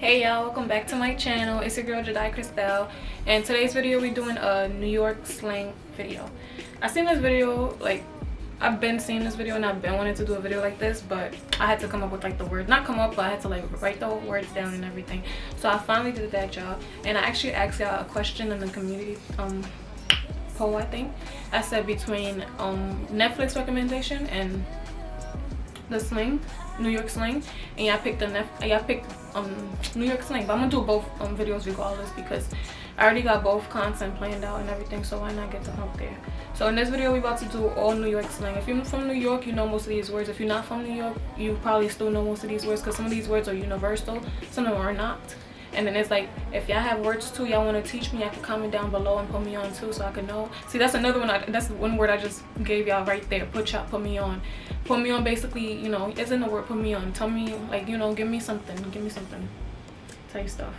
Hey y'all, welcome back to my channel. It's your girl Jadai Christelle, and today's video we're doing a New York slang video. I seen this video, like I've been seeing this video and I've been wanting to do a video like this, but I had to come up with like the words, not come up, but I had to like write the words down and everything. So I finally did that, y'all, and I actually asked y'all a question in the community poll. I think I said between Netflix recommendation and the slang, New York slang, and y'all picked New York slang, but I'm gonna do both videos regardless because I already got both content planned out and everything, so why not get them out there. So in this video we about to do all New York slang. If you're from New York, you know most of these words. If you're not from New York, you probably still know most of these words because some of these words are universal, some of them are not. And then it's like, if y'all have words too y'all want to teach me, I can comment down below and put me on too, so I can know. See, that's another one. That's one word I just gave y'all right there. Put me on. Put me on, basically, you know, it's in the word put me on. Tell me, like, you know, give me something type stuff.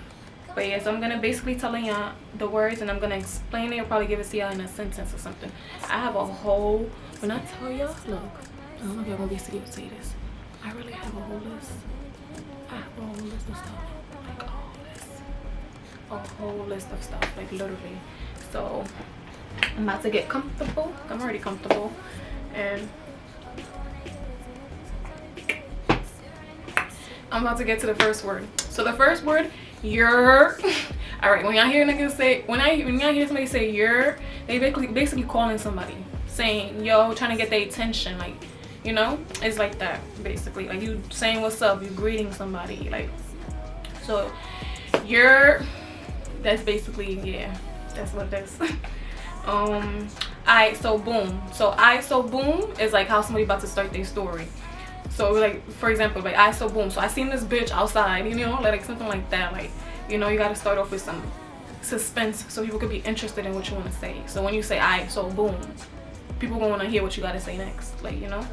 But yeah, so I'm gonna basically tell y'all the words and I'm gonna explain it. I'll probably give it to y'all in a sentence or something. I have a whole, when I tell y'all, look, I don't know if y'all gonna be able to see this. I really have a whole list. I have a whole list of stuff, like a whole list of stuff, like literally. So I'm about to get comfortable. I'm already comfortable, and I'm about to get to the first word. So the first word, you're. All right, when y'all hear niggas say, when y'all hear somebody say you're, they basically calling somebody, saying yo, trying to get their attention, like, you know, it's like that basically, like you saying what's up, you greeting somebody, like. So you're, that's basically, yeah, that's what it is. I so boom. So I so boom is like how somebody about to start their story. So like, for example, like I so boom. So I seen this bitch outside, you know, like something like that. Like, you know, you got to start off with some suspense so people could be interested in what you want to say. So when you say I so boom, people gonna want to hear what you got to say next, like, you know.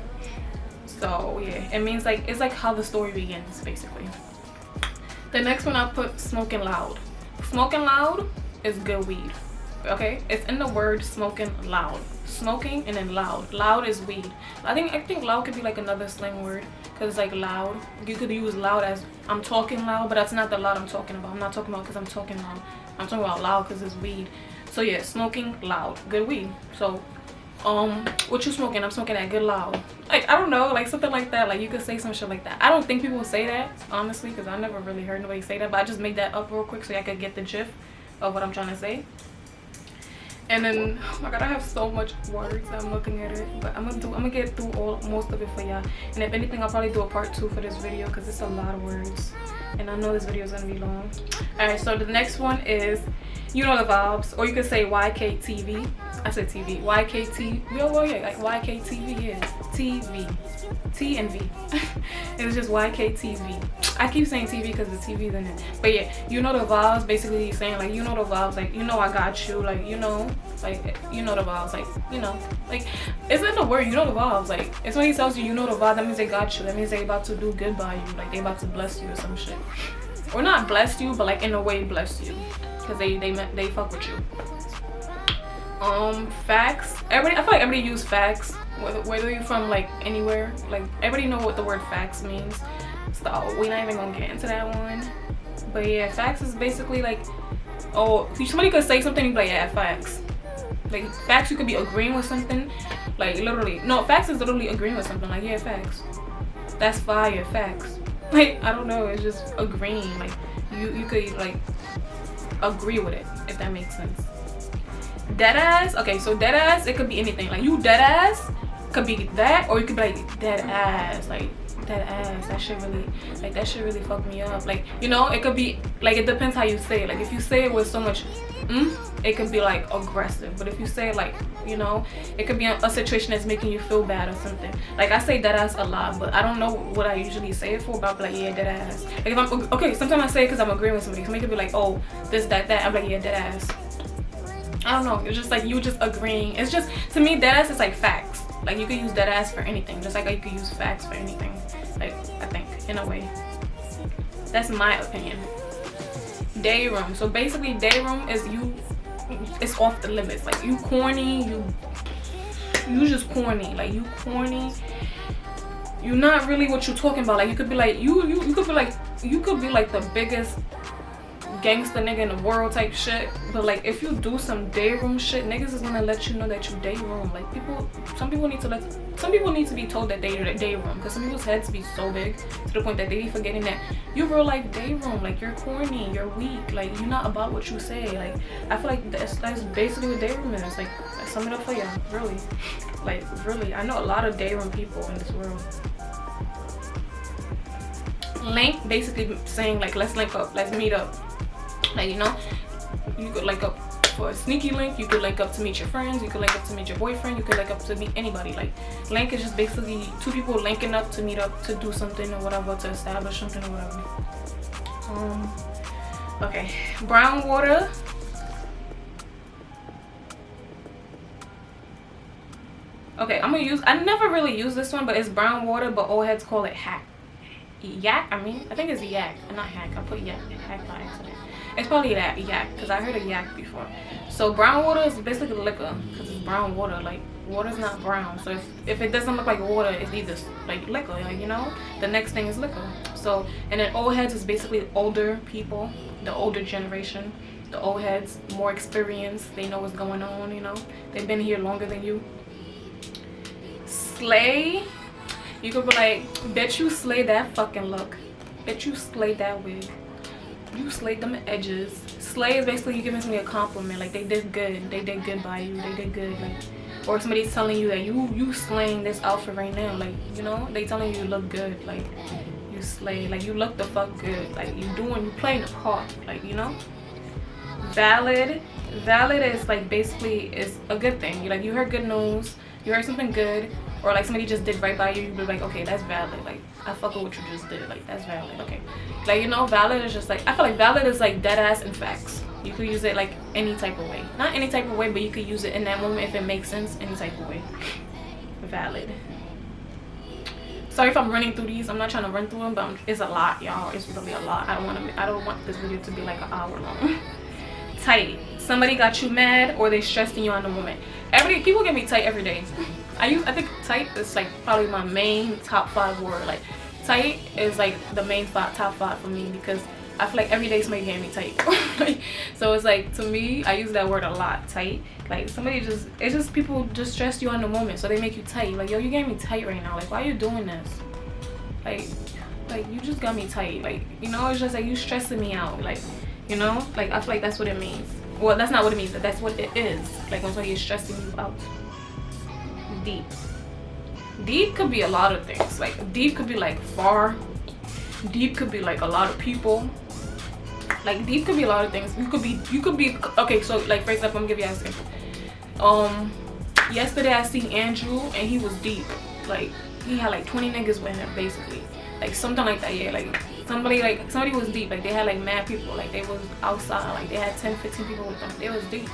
So yeah, it means like, it's like how the story begins basically. The next one I put smoking loud. Smoking loud is good weed. Okay, it's in the word smoking loud. Smoking and then loud. Loud is weed. I think loud could be like another slang word because it's like loud. You could use loud as I'm talking loud, but that's not the loud I'm talking about. I'm not talking about because I'm talking loud. I'm talking about loud because it's weed. So yeah, smoking loud, good weed. So what you smoking? I'm smoking that good loud. Like, I don't know, like something like that. Like you could say some shit like that. I don't think people say that honestly because I never really heard nobody say that, but I just made that up real quick so I could get the gist of what I'm trying to say. And then, oh my god, I have so much words. I'm looking at it, but I'm gonna get through most of it for y'all. And if anything, I'll probably do a part 2 for this video because it's a lot of words, and I know this video is gonna be long. All right, so the next one is, you know the vibes, or you could say YKTV. I said TV. YKTV. Well, yeah, like YKTV. Yeah, TV. T and V. It's just YKTV. I keep saying TV because the TV's in it. But yeah, you know the vibes. Basically saying like, you know the vibes. Like, you know I got you. Like, you know, like, you know the vibes. Like, you know, like, it's in the word. You know the vibes. Like, it's when he tells you, you know the vibe. That means they got you. That means they about to do good by you. Like, they about to bless you or some shit. Or not bless you, but like in a way bless you. Because they fuck with you. Facts. I feel like everybody use facts, whether you're from like anywhere. Like, everybody know what the word facts means, so we're not even gonna get into that one. But yeah, facts is basically like, oh, somebody could say something and be like, yeah, facts. Like, facts, you could be agreeing with something, like literally. No, facts is literally agreeing with something, like, yeah, facts, that's fire, facts. Like, I don't know, it's just agreeing. Like, you could like agree with it, if that makes sense. Deadass. Okay, so deadass, it could be anything. Like, you deadass could be that, or you could be like deadass, like deadass. That shit really fucked me up. Like, you know, it could be like, it depends how you say it. Like, if you say it with so much it could be like aggressive, but if you say it like, you know, it could be a situation that's making you feel bad or something. Like, I say deadass a lot, but I don't know what I usually say it for, but I'll be like, yeah, deadass. Like, if I'm okay, sometimes I say it because I'm agreeing with somebody. Somebody could be like, oh, this, that, I'm like, yeah, deadass. I don't know, it's just like you just agreeing. It's just, to me, deadass is like facts. Like, you could use deadass for anything, just like you could use facts for anything. Like, I think, in a way. That's my opinion. Day room. So basically, day room is you, it's off the limits. Like, you corny, you just corny. Like, you corny. You're not really what you're talking about. Like, you could be like, you could be like you could be like the biggest gangster nigga in the world type shit, but like if you do some day room shit, niggas is gonna let you know that you day room. Like some people need to be told that they day room, because some people's heads be so big to the point that they be forgetting that you real life day room. Like you're corny, you're weak, like you're not about what you say. Like I feel like that's basically what day room is. Like I sum it up for y'all, really. Like really, I know a lot of day room people in this world. Link basically saying like let's link up, let's meet up. Like, you know, you could link up for a sneaky link, you could link up to meet your friends, you could link up to meet your boyfriend, you could link up to meet anybody. Like link is just basically two people linking up to meet up to do something or whatever, to establish something or whatever. Okay, brown water. Okay, I never really use this one, but it's brown water, but old heads call it hack. Yak, I think it's yak, not hack. I put yak by accident. It's probably that yak, because I heard of yak before. So brown water is basically liquor, because it's brown water. Like water's not brown, so if it doesn't look like water, it's either like liquor. Like, you know, the next thing is liquor. So, and then old heads is basically older people, the older generation. The old heads, more experienced, they know what's going on. You know, they've been here longer than you. Slay. You could be like, bet you slay that fucking look. Bet you slay that wig. You slayed them edges. Slay is basically you giving somebody a compliment. Like they did good. They did good by you. They did good. Like, or somebody's telling you that you slaying this outfit right now. Like, you know, they telling you look good. Like you slay. Like you look the fuck good. Like you playing the part. Like, you know. Valid. Valid is like basically is a good thing. You heard good news. You heard something good. Or like somebody just did right by you, you'd be like, okay, that's valid. Like I fuck with what you just did. Like that's valid. Okay. Like, you know, valid is just like, I feel like valid is like dead ass and facts. You could use it like any type of way. Not any type of way, but you could use it in that moment if it makes sense, any type of way. Valid. Sorry if I'm running through these. I'm not trying to run through them, but it's a lot, y'all. It's really a lot. I don't want this video to be like an hour long. Tight. Somebody got you mad or they stressing you on the moment. People get me tight every day. I think tight is like probably my main top 5 word. Like tight is like the main top 5 for me, because I feel like every day somebody getting me tight. So it's like, to me, I use that word a lot. Tight. Like it's just people just stress you on the moment, so they make you tight. Like, yo, you getting me tight right now. Like, why are you doing this? Like you just got me tight. Like, you know, it's just like you stressing me out. Like, you know, like I feel like that's what it means. Well, that's not what it means, but that's what it is. Like when somebody is stressing you out. Deep. Deep could be a lot of things. Like deep could be like far. Deep could be like a lot of people. Like deep could be a lot of things. You could be okay. So like, for example, I'm gonna give you an example. Yesterday I seen Andrew and he was deep. Like he had like 20 niggas with him, basically. Like something like that. Yeah, like somebody was deep. Like they had like mad people. Like they was outside. Like they had 10-15 people with them. They was deep.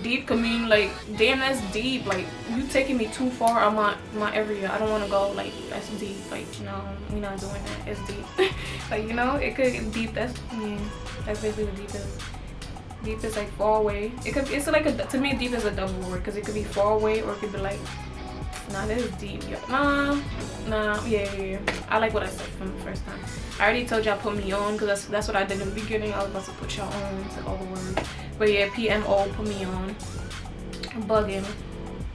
Deep could mean like, damn, that's deep. Like you taking me too far on my area. I don't want to go. Like that's deep. Like, no, we're not doing that. It's deep. Like, you know, it could deep. That's basically what deep is. Deep is like far away. It's like to me deep is a double word, because it could be far away or it could be like, nah, this is deep. Nah, yeah. I like what I said from the first time. I already told y'all put me on, because that's what I did in the beginning. I was about to put y'all on to all the words. But yeah, PMO, put me on. Bugging.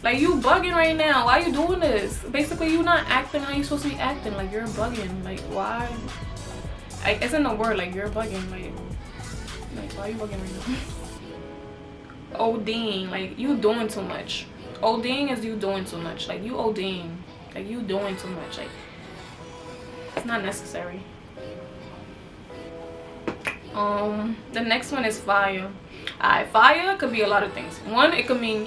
Like, you bugging right now. Why you doing this? Basically, you not acting how you supposed to be acting. Like, you're bugging. Like, why? It's in the word, like, you're bugging. Like why are you bugging right now? ODing. Like, you doing too much. ODing is you doing too much. Like, you ODing. Like, you doing too much. Like, it's not necessary. The next one is fire. Alright, fire could be a lot of things. One, it could mean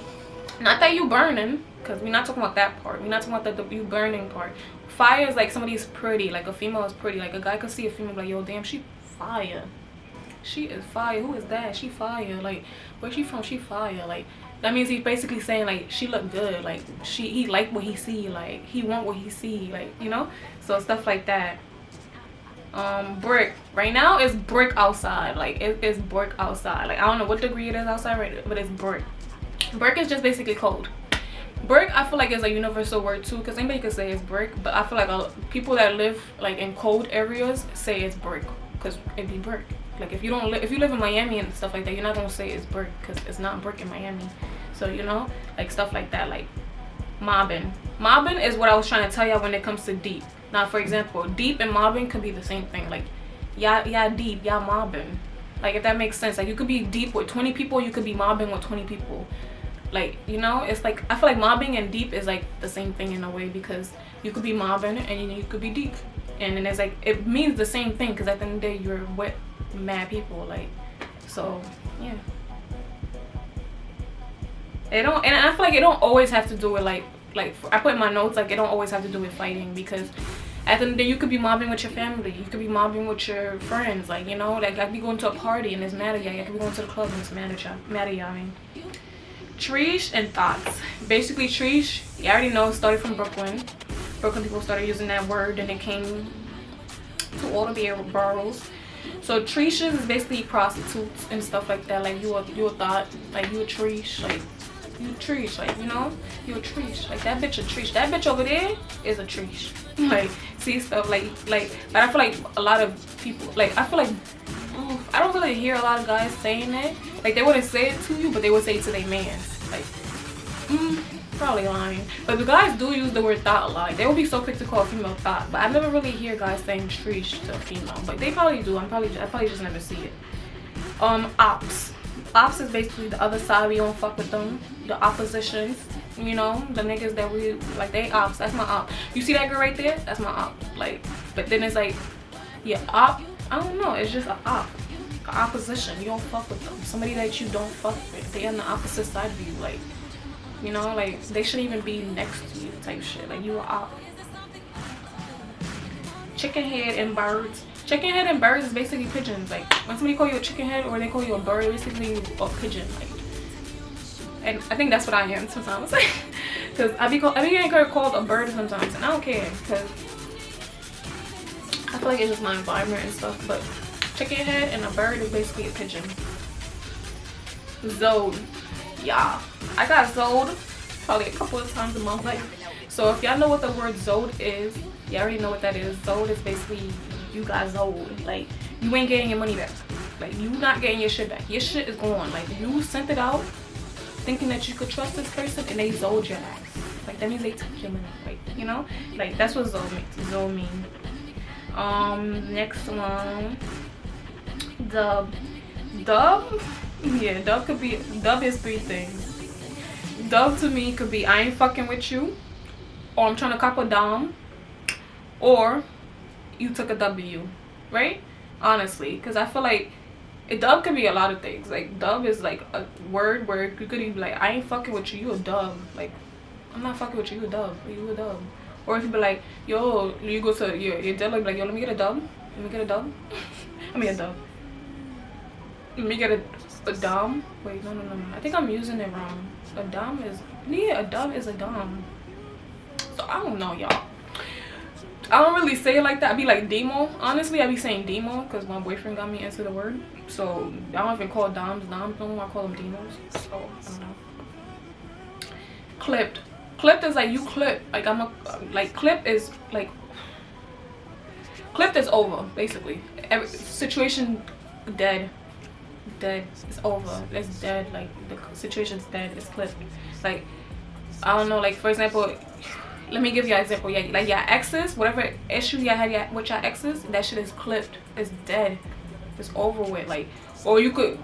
not that you burning, because we're not talking about that part. We're not talking about the you burning part. Fire is like somebody's pretty, like a female is pretty. Like a guy could see a female like, yo, damn, she fire. She is fire. Who is that? She fire. Like, where's she from? She fire. Like, that means he's basically saying like she look good. Like he like what he see. Like he want what he see. Like, you know, so stuff like that. Brick. Right now it's brick outside. Like it's brick outside. Like I don't know what degree it is outside right now, but it's brick. Brick is just basically cold. Brick, I feel like is a universal word too, because anybody could say it's brick, but I feel like people that live like in cold areas say it's brick because it be brick. Like if you live in Miami and stuff like that, you're not gonna say it's brick because it's not brick in Miami. So you know, like stuff like that, like mobbing. Mobbing is what I was trying to tell y'all when it comes to deep. Now, for example, deep and mobbing could be the same thing. Like y'all deep, y'all mobbing. Like if that makes sense. Like you could be deep with 20 people, you could be mobbing with 20 people. Like, you know, it's like I feel like mobbing and deep is like the same thing in a way, because you could be mobbing and you could be deep, and then it's like it means the same thing, because at the end of the day you're with mad people. Like, so yeah, it don't, and I feel like it don't always have to do with like I put in my notes, like it don't always have to do with fighting, because at the end of the day you could be mobbing with your family, you could be mobbing with your friends. Like, you know, like I could be going to a party and it's mad at y'all, I could be going to the club and it's mad at y'all. I mean, Trish and thoughts. Basically, Trish, you already know, started from Brooklyn. Brooklyn people started using that word and it came to all the boroughs. So Trishas is basically prostitutes and stuff like that. Like you a thought, like you a Trish, like you Trish, like, you know, you a Trish. Like that bitch a Trish. That bitch over there is a Trish. Like, see stuff like but I feel like a lot of people, like I feel like I don't really hear a lot of guys saying that. Like they wouldn't say it to you, but they would say it to their mans. Like, probably lying. But the guys do use the word thought a lot. They will be so quick to call a female thought, but I never really hear guys saying Trish to a female. But they probably do. I probably just never see it. Ops. Ops is basically the other side. We don't fuck with them. The oppositions. You know, the niggas that we like, they ops. That's my op. You see that girl right there? That's my op. Like, but then it's like, yeah, op. I don't know. It's just an op. An opposition. You don't fuck with them. Somebody that you don't fuck with. They on the opposite side of you. Like, you know, like they shouldn't even be next to you type shit. Like, you are op. Chicken head and birds. Chicken head and birds is basically pigeons. Like, when somebody call you a chicken head or they call you a bird, basically a pigeon. Like, and I think that's what I am sometimes. Because I be getting called a bird sometimes, and I don't care, because I feel like it's just my environment and stuff. But chicken head and a bird is basically a pigeon. Zode. Yeah, I got Zode probably a couple of times in my life. So if y'all know what the word Zode is, you already know what that is. Zode is basically, you got Zode. Like, you ain't getting your money back. Like, you not getting your shit back. Your shit is gone. Like, you sent it out thinking that you could trust this person, and they Zode your ass. Like, that means they took your money. Like, you know? Like, that's what Zode means. Zode mean. Next one. Dub. Dub? Yeah, dub is three things. Dub to me could be, I ain't fucking with you, or I'm trying to cop a dom, or you took a W, right? Honestly, because I feel like dub could be a lot of things. Like, dub is like a word where you could even be like, I ain't fucking with you, you a dub. Like, I'm not fucking with you, you a dub. You a dub. Or if you be like, yo, you go to your dealer, be like, yo, let me get a dub. Let me get a dub. I mean a dub. Let me get a dom. Wait, no. I think I'm using it wrong. A dom is, yeah, a dub is a dom. So I don't know, y'all. I don't really say it like that. I be like demo. Honestly, I be saying demo because my boyfriend got me into the word. So I don't even call doms no more. I call them demos. So I don't know. Clipped. Clipped is like you clip. Like clip is like, clipped is over basically. Every situation dead. It's over. It's dead. Like, the situation's dead. It's clipped. Like, I don't know, like, for example, let me give you an example. Yeah, like your exes, whatever issue you had with your exes, that shit is clipped. It's dead. It's over with. Like, or you could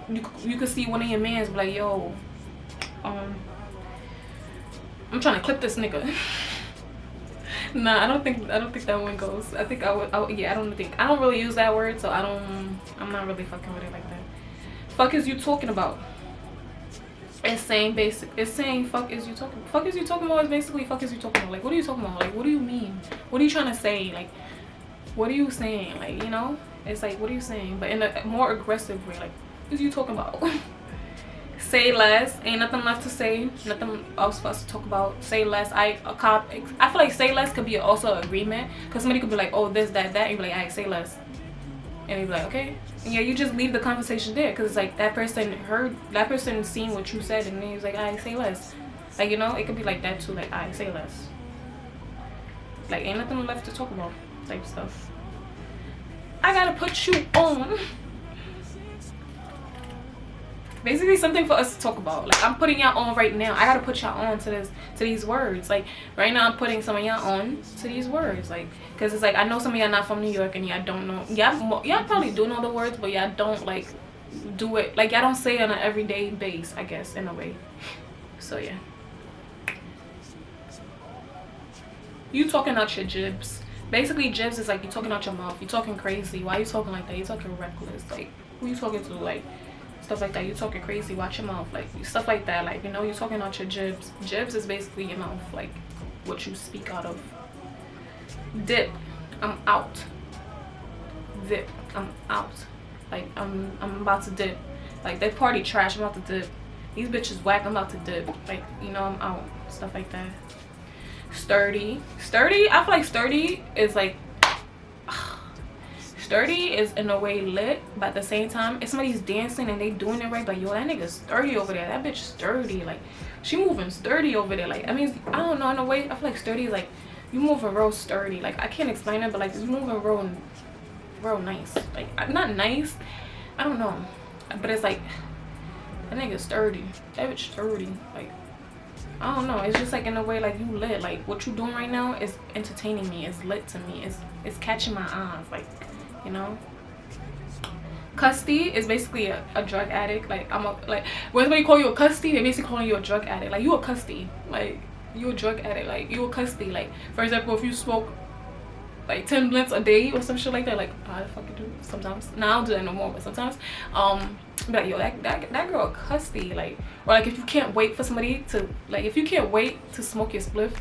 see one of your mans be like, yo, I'm trying to clip this nigga. Nah, I don't think that one goes. I think I would, yeah, I don't really use that word, so I'm not really fucking with it like that. Fuck is you talking about? It's saying fuck is you talking about is basically fuck is you talking about. Like, what are you talking about? Like, what do you mean? What are you trying to say? Like, what are you saying? Like, you know, it's like, what are you saying? But in a more aggressive way. Like, what is you talking about? Say less. Ain't nothing left to say. Nothing else for us to talk about. Say less. I feel like say less could be also an agreement, because somebody could be like, oh, this, that, and you be like, alright, say less. And you be like, okay. And yeah, you just leave the conversation there, because it's like that person seen what you said, and then he's like, alright, say less. Like, you know, it could be like that too. Like, I say less. Like, ain't nothing left to talk about type stuff. I gotta put you on. Basically something for us to talk about. Like, I'm putting y'all on right now. I gotta put y'all on to these words. Like, right now I'm putting some of y'all on to these words. Like, because it's like, I know some of y'all not from New York and y'all don't know. Y'all probably do know the words, but y'all don't like do it. Like, y'all don't say it on an everyday base, I guess, in a way. So yeah, you talking out your jibs. Basically, jibs is like you talking out your mouth. You talking crazy. Why you talking like that? You talking reckless. Like, who you talking to? Like, stuff like that. You talking crazy. Watch your mouth. Like, stuff like that. Like, you know, you talking out your jibs. Jibs is basically your mouth. Like, what you speak out of. Dip. I'm out. Dip. I'm out. Like, I'm about to dip. Like, that party trash. I'm about to dip. These bitches whack. I'm about to dip. Like, you know, I'm out. Stuff like that. Sturdy. Sturdy, I feel like sturdy is like sturdy is in a way lit, but at the same time, if somebody's dancing and they doing it right, but yo, that nigga sturdy over there. That bitch sturdy. Like, she moving sturdy over there. Like, I mean, I don't know, in a way, I feel like sturdy is like you moving real sturdy. Like, I can't explain it, but like you moving real nice. Like, not nice, I don't know, but it's like that nigga sturdy. That bitch sturdy. Like, I don't know, it's just like in a way like you lit. Like, what you doing right now is entertaining me. It's lit to me. It's catching my eyes. Like, you know. Custy is basically a drug addict. Like, like when somebody call you a custy, they basically calling you a drug addict. Like, you a custy. Like, you a drug addict. Like, you a custy. Like, for example, if you smoke like 10 blunts a day or some shit like that, like, I fucking do sometimes. Now I don't do that no more, but sometimes be like, yo, that girl custy. Like, or like if you can't wait for somebody to, like, if you can't wait to smoke your spliff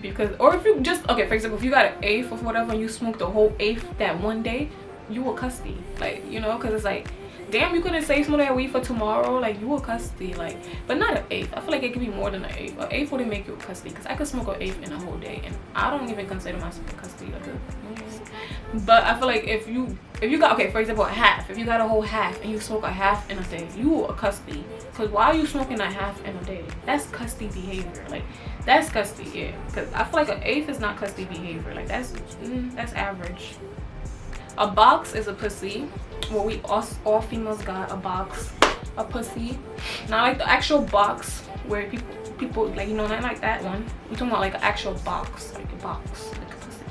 because, or if you just, okay, for example, if you got an eighth or whatever and you smoked the whole eighth that one day, you a custy. Like, you know, because it's like, damn, you couldn't save some of that weed for tomorrow. Like, you a custy. Like, but not an eighth. I feel like it could be more than an eighth. An eighth wouldn't make you a custy, because I could smoke an eighth in a whole day and I don't even consider myself a custy. But I feel like if you got, okay, for example, a half, if you got a whole half and you smoke a half in a day, you a custy. Because why are you smoking a half in a day? That's custy behavior. Like, that's custy. Yeah, because I feel like an eighth is not custy behavior. Like, that's average. A box is a pussy. Well, we all females got a box, a pussy. Not like the actual box where people like, you know, not like that one. We talking about like an actual box, like a box, like a pussy.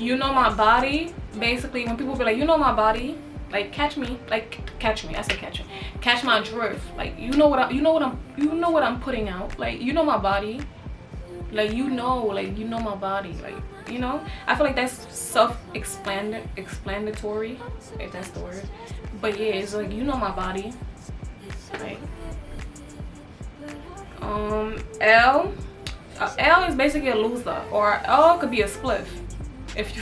You know my body. Basically, when people be like, you know my body, like, catch me. I said catch me. Catch my drift. Like, you know what I'm putting out. Like, you know my body. Like, you know my body. Like, you know, I feel like that's self-explanatory, if that's the word. But yeah, it's like, you know my body. Like, L is basically a loser, or L could be a spliff. If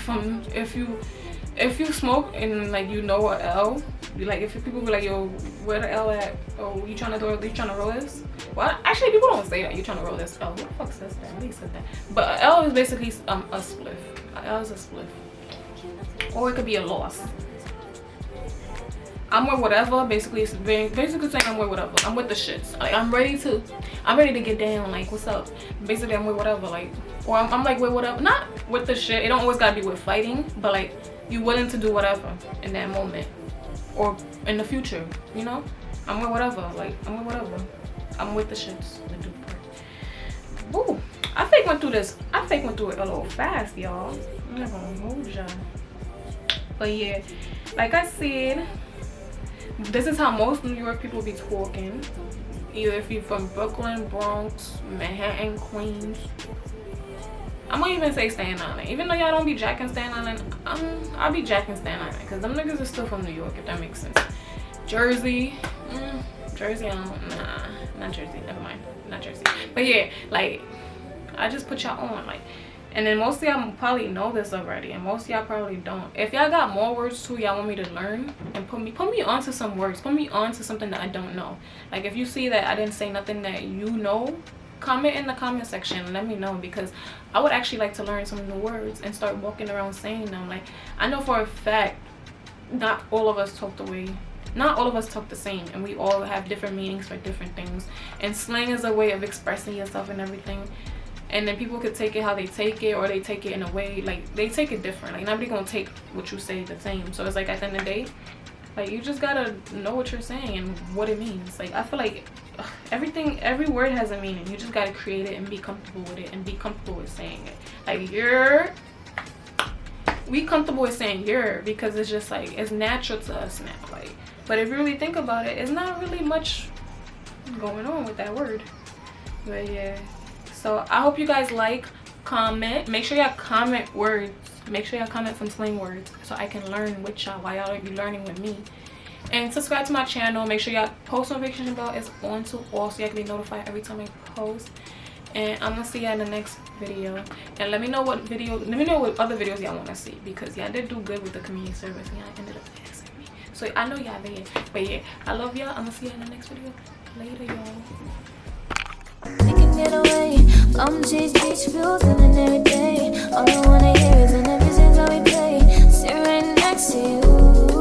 you smoke and like, you know a L, like, if people be like, yo, where the L at? Oh, you trying to roll this? Well, actually, people don't say that. You trying to roll this? Oh, who the fuck says that? Nobody said that. But a L is basically a spliff. A L is a spliff, or it could be a loss. I'm with whatever. Basically, it's basically saying I'm with whatever. I'm with the shits. Like, I'm ready to get down. Like, what's up? Basically, I'm with whatever. Like, or I'm like with whatever. Not with the shit. It don't always gotta be with fighting, but like, you willing to do whatever in that moment or in the future. You know, I'm with whatever. Like, I'm with whatever. I'm with the shits. The dude part. Woo! I fake went through this. I fake went through it a little fast, y'all. I'm not gonna hold y'all. But yeah, like I said, this is how most New York people be talking. Either if you're from Brooklyn, Bronx, Manhattan, Queens. I'm gonna even say Staten Island. Even though y'all don't be jacking Staten Island, I'll be jacking Staten Island, because them niggas are still from New York, if that makes sense. Jersey, Jersey, not Jersey, never mind, not Jersey. But yeah, like, I just put y'all on, like, and then most of y'all probably know this already, and most of y'all probably don't. If y'all got more words too, y'all want me to learn, and put me onto some words, put me onto something that I don't know. Like, if you see that I didn't say nothing that you know, comment in the comment section and let me know, because I would actually like to learn some new words and start walking around saying them. Like, I know for a fact not all of us talk the way not all of us talk the same, and we all have different meanings for different things. And slang is a way of expressing yourself and everything. And then people could take it how they take it, or they take it in a way, like, they take it different. Like, nobody gonna take what you say the same. So it's like, at the end of the day, like, you just gotta know what you're saying and what it means. Like, I feel like every word has a meaning. You just gotta create it and be comfortable with it, and be comfortable with saying it. Like, we comfortable with saying you're, because it's just like, it's natural to us now. Like, but if you really think about it, it's not really much going on with that word. But yeah, so I hope you guys like, comment, make sure y'all comment words, make sure y'all comment some slang words so I can learn with y'all while y'all be learning with me. And subscribe to my channel. Make sure y'all post notification bell is on to all, so y'all can be notified every time I post. And I'm gonna see y'all in the next video. And let me know what other videos y'all want to see, because y'all did do good with the community service and y'all ended up asking me. So I know y'all there. But yeah, I love y'all. I'm gonna see y'all in the next video. Later, y'all. We can get away, come chase beach views and then every day. All I wanna hear is